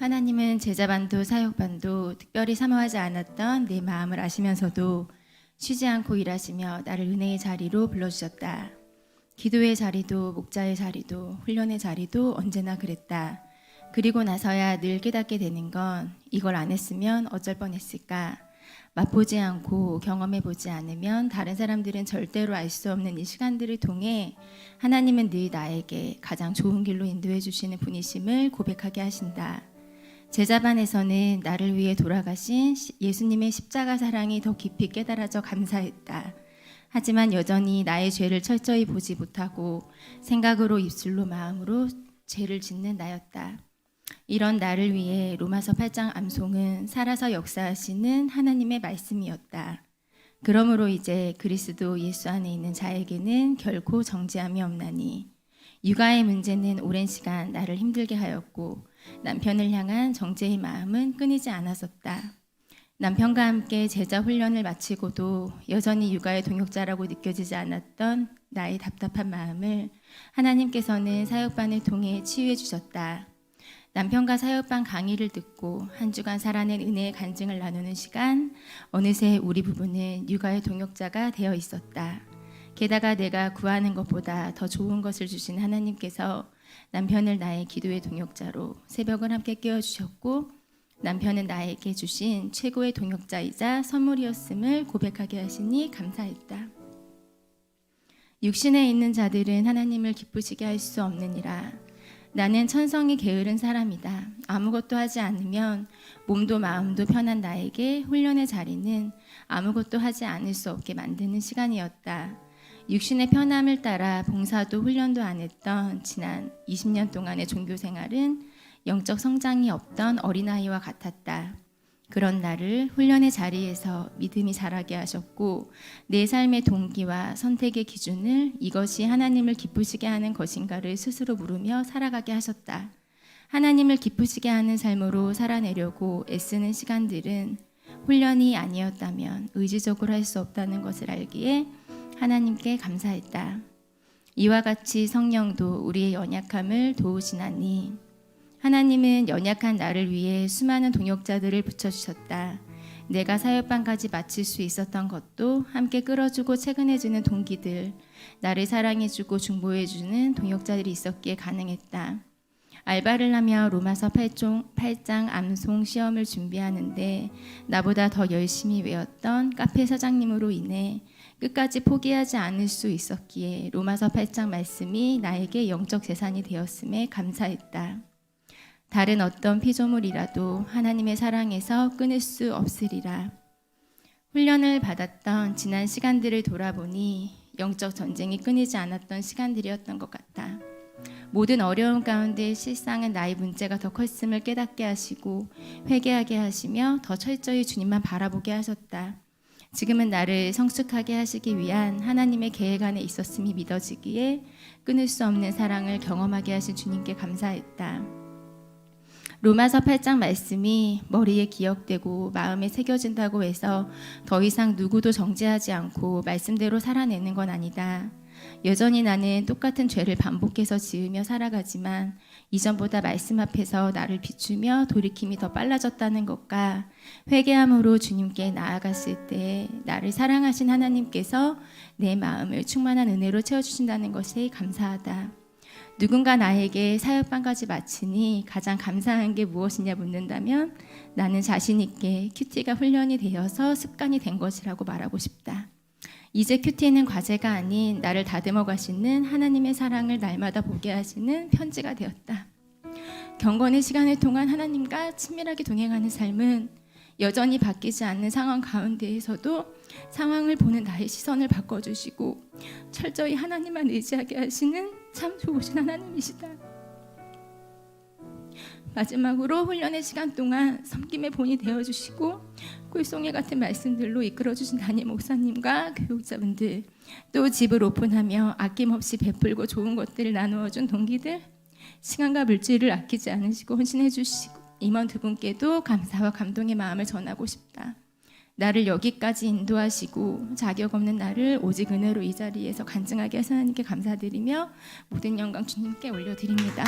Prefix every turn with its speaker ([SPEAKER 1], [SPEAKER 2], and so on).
[SPEAKER 1] 하나님은 제자반도 사역반도 특별히 사모하지 않았던 내 마음을 아시면서도 쉬지 않고 일하시며 나를 은혜의 자리로 불러주셨다. 기도의 자리도 목자의 자리도 훈련의 자리도 언제나 그랬다. 그리고 나서야 늘 깨닫게 되는 건 이걸 안 했으면 어쩔 뻔했을까. 맛보지 않고 경험해보지 않으면 다른 사람들은 절대로 알 수 없는 이 시간들을 통해 하나님은 늘 나에게 가장 좋은 길로 인도해 주시는 분이심을 고백하게 하신다. 제자반에서는 나를 위해 돌아가신 예수님의 십자가 사랑이 더 깊이 깨달아져 감사했다. 하지만 여전히 나의 죄를 철저히 보지 못하고 생각으로 입술로 마음으로 죄를 짓는 나였다. 이런 나를 위해 로마서 8장 암송은 살아서 역사하시는 하나님의 말씀이었다. 그러므로 이제 그리스도 예수 안에 있는 자에게는 결코 정죄함이 없나니 육아의 문제는 오랜 시간 나를 힘들게 하였고 남편을 향한 정죄의 마음은 끊이지 않았었다. 남편과 함께 제자 훈련을 마치고도 여전히 육아의 동역자라고 느껴지지 않았던 나의 답답한 마음을 하나님께서는 사역반을 통해 치유해 주셨다. 남편과 사역반 강의를 듣고 한 주간 살아낸 은혜의 간증을 나누는 시간, 어느새 우리 부부는 육아의 동역자가 되어 있었다. 게다가 내가 구하는 것보다 더 좋은 것을 주신 하나님께서 남편을 나의 기도의 동역자로 새벽을 함께 깨워주셨고 남편은 나에게 주신 최고의 동역자이자 선물이었음을 고백하게 하시니 감사했다. 육신에 있는 자들은 하나님을 기쁘시게 할 수 없느니라. 나는 천성이 게으른 사람이다. 아무것도 하지 않으면 몸도 마음도 편한 나에게 훈련의 자리는 아무것도 하지 않을 수 없게 만드는 시간이었다. 육신의 편함을 따라 봉사도 훈련도 안 했던 지난 20년 동안의 종교 생활은 영적 성장이 없던 어린아이와 같았다. 그런 나를 훈련의 자리에서 믿음이 자라게 하셨고 내 삶의 동기와 선택의 기준을 이것이 하나님을 기쁘시게 하는 것인가를 스스로 물으며 살아가게 하셨다. 하나님을 기쁘시게 하는 삶으로 살아내려고 애쓰는 시간들은 훈련이 아니었다면 의지적으로 할 수 없다는 것을 알기에 하나님께 감사했다. 이와 같이 성령도 우리의 연약함을 도우시나니 하나님은 연약한 나를 위해 수많은 동역자들을 붙여주셨다. 내가 사역반까지 마칠 수 있었던 것도 함께 끌어주고 채근해주는 동기들, 나를 사랑해주고 중보해주는 동역자들이 있었기에 가능했다. 알바를 하며 로마서 8장 암송 시험을 준비하는데 나보다 더 열심히 외웠던 카페 사장님으로 인해 끝까지 포기하지 않을 수 있었기에 로마서 8장 말씀이 나에게 영적 재산이 되었음에 감사했다. 다른 어떤 피조물이라도 하나님의 사랑에서 끊을 수 없으리라. 훈련을 받았던 지난 시간들을 돌아보니 영적 전쟁이 끊이지 않았던 시간들이었던 것 같다. 모든 어려움 가운데 실상은 나의 문제가 더 컸음을 깨닫게 하시고 회개하게 하시며 더 철저히 주님만 바라보게 하셨다. 지금은 나를 성숙하게 하시기 위한 하나님의 계획 안에 있었음이 믿어지기에 끊을 수 없는 사랑을 경험하게 하신 주님께 감사했다. 로마서 8장 말씀이 머리에 기억되고 마음에 새겨진다고 해서 더 이상 누구도 정죄하지 않고 말씀대로 살아내는 건 아니다. 여전히 나는 똑같은 죄를 반복해서 지으며 살아가지만 이전보다 말씀 앞에서 나를 비추며 돌이킴이 더 빨라졌다는 것과 회개함으로 주님께 나아갔을 때 나를 사랑하신 하나님께서 내 마음을 충만한 은혜로 채워주신다는 것에 감사하다. 누군가 나에게 사역반까지 마치니 가장 감사한 게 무엇이냐 묻는다면 나는 자신 있게 큐티가 훈련이 되어서 습관이 된 것이라고 말하고 싶다. 이제 큐티는 과제가 아닌 나를 다듬어 가시는 하나님의 사랑을 날마다 보게 하시는 편지가 되었다. 경건의 시간을 통한 하나님과 친밀하게 동행하는 삶은 여전히 바뀌지 않는 상황 가운데에서도 상황을 보는 나의 시선을 바꿔주시고 철저히 하나님만 의지하게 하시는 참 좋으신 하나님이시다. 마지막으로 훈련의 시간 동안 섬김의 본이 되어주시고 꿀송이 같은 말씀들로 이끌어주신 담임 목사님과 교육자분들, 또 집을 오픈하며 아낌없이 베풀고 좋은 것들을 나누어준 동기들, 시간과 물질을 아끼지 않으시고 헌신해 주시고 임원 두 분께도 감사와 감동의 마음을 전하고 싶다. 나를 여기까지 인도하시고 자격 없는 나를 오직 은혜로 이 자리에서 간증하게 하사 하나님께 감사드리며 모든 영광 주님께 올려드립니다.